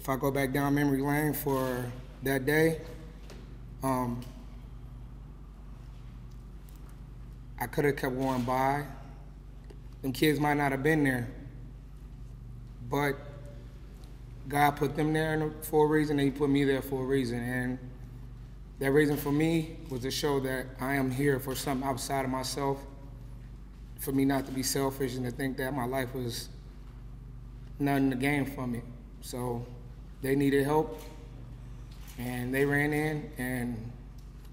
if I go back down memory lane for that day, I could have kept going by. Them kids might not have been there, but God put them there for a reason, and He put me there for a reason. And that reason for me was to show that I am here for something outside of myself, for me not to be selfish and to think that my life was nothing to gain from it. So they needed help, and they ran in, and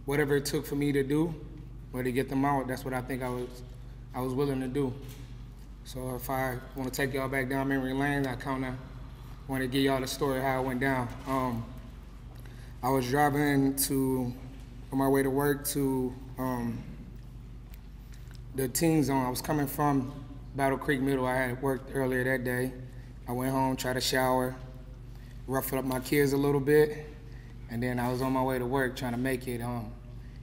whatever it took for me to do, or to get them out, that's what I think I was willing to do. So if I want to take y'all back down memory lane, I kind of want to give y'all the story of how it went down. I was driving on my way to work to the teen zone. I was coming from Battle Creek Middle. I had worked earlier that day. I went home, tried to shower, ruffled up my kids a little bit, and then I was on my way to work trying to make it.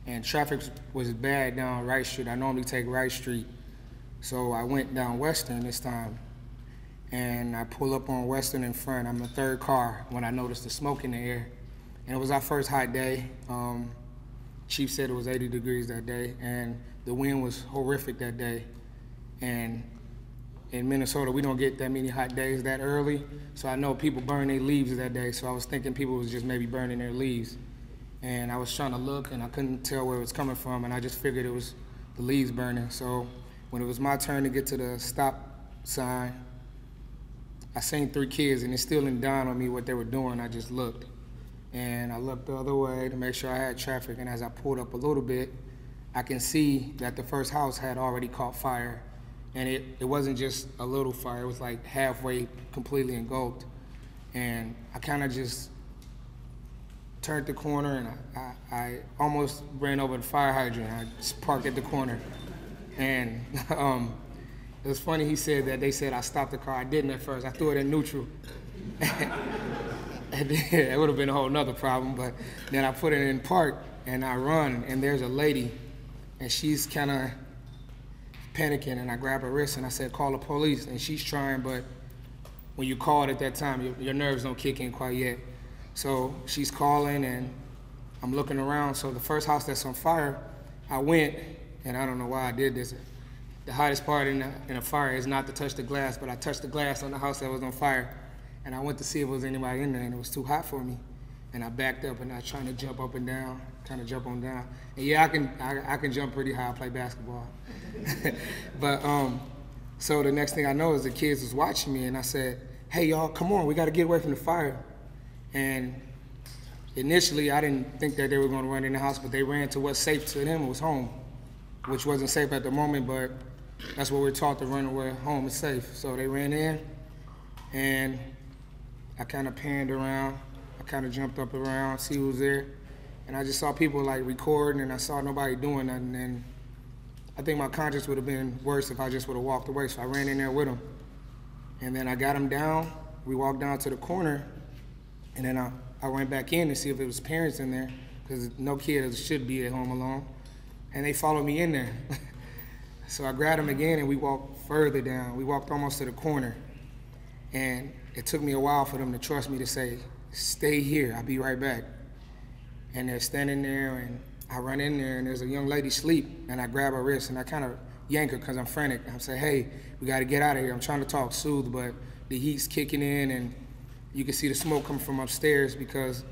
And traffic was bad down Wright Street. I normally take Wright Street. So I went down Western this time, and I pull up on Western in front. I'm the third car when I noticed the smoke in the air. And it was our first hot day. Chief said it was 80 degrees that day, and the wind was horrific that day. And in Minnesota, we don't get that many hot days that early, so I know people burn their leaves that day, so I was thinking people was just maybe burning their leaves. And I was trying to look, and I couldn't tell where it was coming from, and I just figured it was the leaves burning. So when it was my turn to get to the stop sign, I seen 3 kids, and it still didn't dawn on me what they were doing. I just looked. And I looked the other way to make sure I had traffic, and as I pulled up a little bit, I can see that the first house had already caught fire. And it wasn't just a little fire, it was like halfway completely engulfed. And I kind of just turned the corner, and I almost ran over the fire hydrant. I just parked at the corner. And it was funny, he said that they said I stopped the car. I didn't at first. I threw it in neutral. And then, it would have been a whole nother problem, but then I put it in park, and I run, and there's a lady, and she's kind of panicking, and I grab her wrist, and I said, call the police, and she's trying, but when you call it at that time, your nerves don't kick in quite yet. So she's calling, and I'm looking around. So the first house that's on fire, I went, and I don't know why I did this. The hottest part in a fire is not to touch the glass, but I touched the glass on the house that was on fire. And I went to see if there was anybody in there, and it was too hot for me. And I backed up, and I was trying to jump up and down, trying to jump on down. And yeah, I can jump pretty high. I play basketball. But so the next thing I know is the kids was watching me, and I said, hey, y'all, come on, we got to get away from the fire. And initially, I didn't think that they were going to run in the house, but they ran to what's safe to them. It was home, which wasn't safe at the moment, but that's what we're taught to run where home is safe. So they ran in, and I kind of panned around. I kind of jumped up around, see who was there. And I just saw people like recording, and I saw nobody doing nothing. And I think my conscience would have been worse if I just would have walked away. So I ran in there with them. And then I got them down. We walked down to the corner, and then I went back in to see if there was parents in there, because no kid should be at home alone. And they followed me in there. So I grabbed them again, and we walked further down. We walked almost to the corner. And it took me a while for them to trust me to say, stay here, I'll be right back. And they're standing there, and I run in there, and there's a young lady asleep, and I grab her wrist, and I kind of yank her because I'm frantic. I say, hey, we got to get out of here. I'm trying to talk, soothe, but the heat's kicking in, and you can see the smoke coming from upstairs because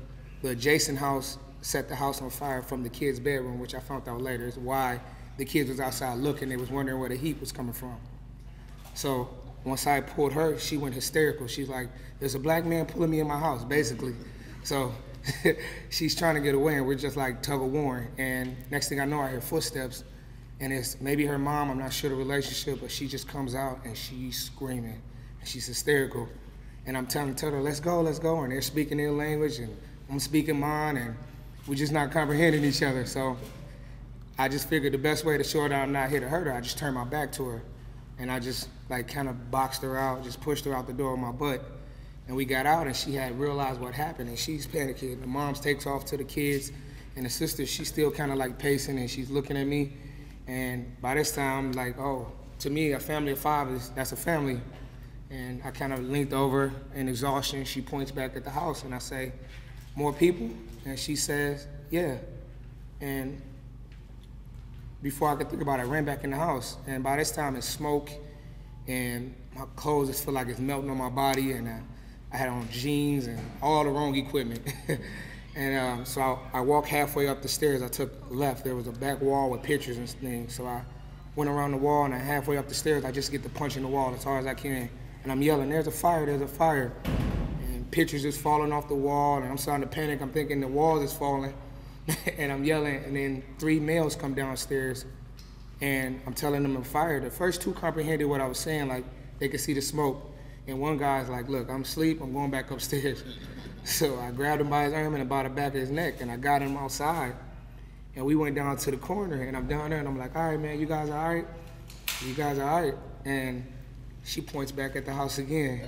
the adjacent house set the house on fire from the kids' bedroom, which I found out later is why the kids was outside looking. They was wondering where the heat was coming from. So once I pulled her, she went hysterical. She's like, there's a black man pulling me in my house, basically. So she's trying to get away, and we're just like tug of war. And next thing I know, I hear footsteps, and it's maybe her mom, I'm not sure the relationship, but she just comes out, and she's screaming, and she's hysterical. And I'm telling her, let's go, and they're speaking their language, and I'm speaking mine, and we're just not comprehending each other. So I just figured the best way to show her that I'm not here to hurt her, I just turned my back to her. And I just like kind of boxed her out, just pushed her out the door with my butt. And we got out, and she had realized what happened, and she's panicking. The mom takes off to the kids, and the sister, she's still kind of like pacing, and she's looking at me. And by this time, like, oh, to me, a family of 5 that's a family. And I kind of leaned over in exhaustion. She points back at the house, and I say, more people? And she says, yeah. And before I could think about it, I ran back in the house. And by this time, it's smoke, and my clothes just feel like it's melting on my body, and I had on jeans and all the wrong equipment. And so I walked halfway up the stairs. I took left. There was a back wall with pictures and things. So I went around the wall, and halfway up the stairs, I just get to punching the wall as hard as I can. And I'm yelling, there's a fire, there's a fire. And pictures just falling off the wall, and I'm starting to panic. I'm thinking the wall is falling. And I'm yelling, and then 3 males come downstairs, and I'm telling them a fire. The first 2 comprehended what I was saying, like they could see the smoke. And one guy's like, look, I'm asleep, I'm going back upstairs. So I grabbed him by his arm and by the back of his neck, and I got him outside. And we went down to the corner, and I'm down there, and I'm like, all right, man, you guys all right? You guys all right? And she points back at the house again.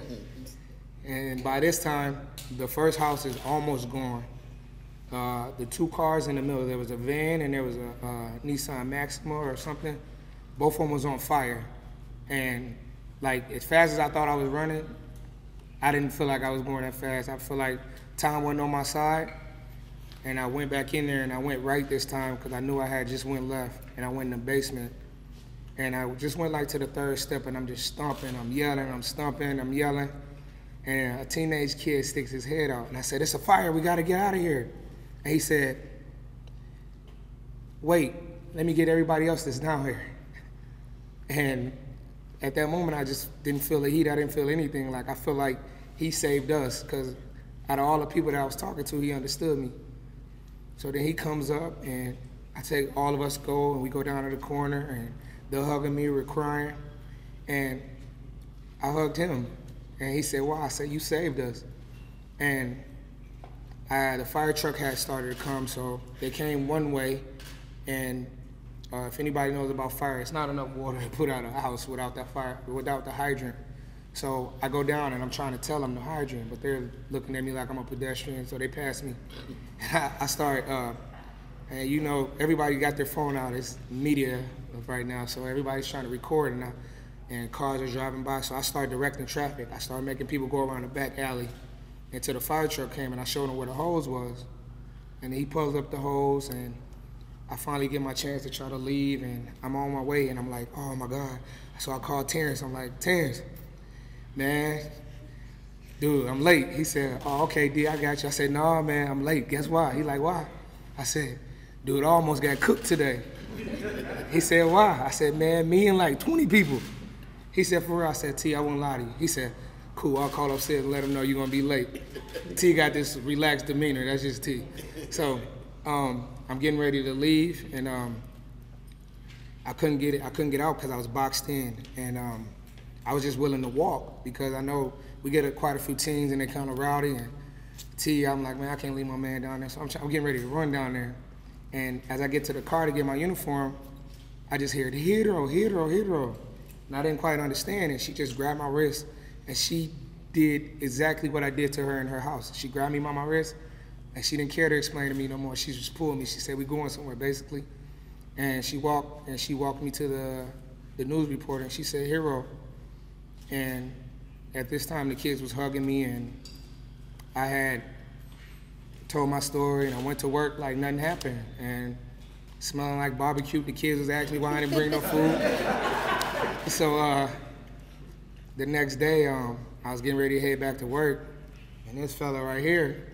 And by this time, the first house is almost gone. The 2 cars in the middle, there was a van and there was a Nissan Maxima or something. Both of them was on fire. And like, as fast as I thought I was running, I didn't feel like I was going that fast. I feel like time wasn't on my side. And I went back in there, and I went right this time because I knew I had just went left. And I went in the basement. And I just went like to the 3rd step, and I'm just stomping. I'm yelling, I'm stomping, I'm yelling. And a teenage kid sticks his head out. And I said, it's a fire, we gotta get out of here. And he said, wait, let me get everybody else that's down here. And at that moment, I just didn't feel the heat. I didn't feel anything. Like, I feel like he saved us, because out of all the people that I was talking to, he understood me. So then he comes up, and I take all of us go, and we go down to the corner, and they're hugging me, we're crying. And I hugged him, and he said, why? I said, you saved us. And the fire truck had started to come, so they came one way, and if anybody knows about fire, it's not enough water to put out a house without that fire, without the hydrant. So I go down, and I'm trying to tell them the hydrant, but they're looking at me like I'm a pedestrian, so they pass me. I start, and you know, everybody got their phone out. It's media right now, so everybody's trying to record, and cars are driving by, so I started directing traffic. I started making people go around the back alley until the fire truck came, and I showed him where the hose was. And he pulls up the hose, and I finally get my chance to try to leave, and I'm on my way, and I'm like, oh my God. So I called Terrence. I'm like, Terrence, man, dude, I'm late. He said, oh, okay, D, I got you. I said, no, man, I'm late. Guess why? He like, why? I said, dude, I almost got cooked today. He said, why? I said, man, me and like 20 people. He said, for real? I said, T, I won't lie to you. He said, cool, I'll call upstairs and let him know you're gonna be late. T got this relaxed demeanor, that's just T. So I'm getting ready to leave, and I couldn't get out because I was boxed in, and I was just willing to walk because I know we get quite a few teens and they're kind of rowdy, and T, I'm like, man, I can't leave my man down there, so I'm getting ready to run down there. And as I get to the car to get my uniform, I just hear, hero, hero, hero. And I didn't quite understand, and she just grabbed my wrist, and she did exactly what I did to her in her house. She grabbed me by my wrist, and she didn't care to explain to me no more. She just pulled me. She said, we're going somewhere, basically. And she walked me to the news reporter, and she said, hero. And at this time, the kids was hugging me, and I had told my story, and I went to work like nothing happened, and smelling like barbecue. The kids was asking me why I didn't bring no food. So the next day, I was getting ready to head back to work, and this fella right here,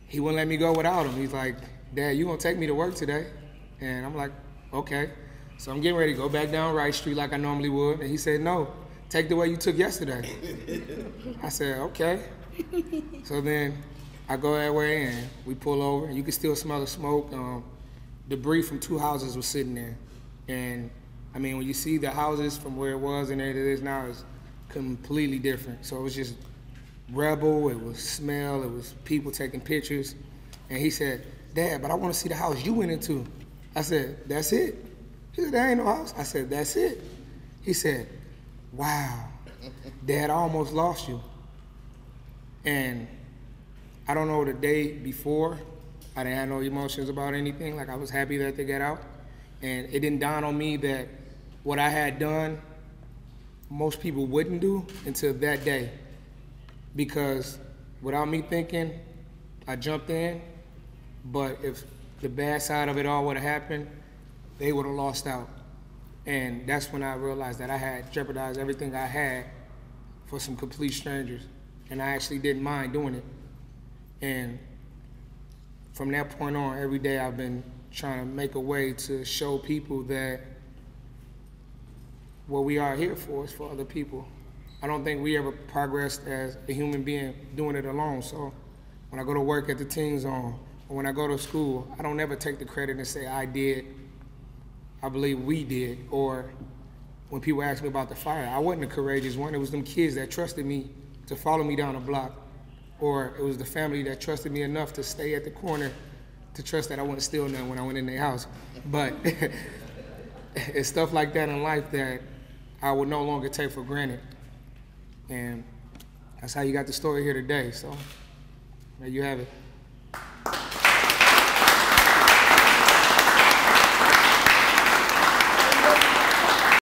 he wouldn't let me go without him. He's like, Dad, you gonna take me to work today? And I'm like, okay. So I'm getting ready to go back down Wright Street like I normally would, and he said, no, take the way you took yesterday. I said, okay. So then I go that way, and we pull over, and you can still smell the smoke. Debris from 2 houses was sitting there. And I mean, when you see the houses from where it was and where it is now, it's completely different. So it was just rebel, it was smell, it was people taking pictures. And he said, Dad, but I want to see the house you went into. I said, that's it? He said, there ain't no house. I said, that's it. He said, wow, Dad, I almost lost you. And I don't know, the day before, I didn't have no emotions about anything. Like, I was happy that they got out. And it didn't dawn on me that what I had done most people wouldn't do until that day. Because without me thinking, I jumped in, but if the bad side of it all would have happened, they would have lost out. And that's when I realized that I had jeopardized everything I had for some complete strangers. And I actually didn't mind doing it. And from that point on, every day I've been trying to make a way to show people that what we are here for is for other people. I don't think we ever progressed as a human being doing it alone. So when I go to work at the teen zone, or when I go to school, I don't ever take the credit and say I did. I believe we did. Or when people ask me about the fire, I wasn't the courageous one. It was them kids that trusted me to follow me down the block. Or it was the family that trusted me enough to stay at the corner to trust that I wouldn't steal nothing when I went in their house. But it's stuff like that in life that I would no longer take for granted. And that's how you got the story here today. So there you have it.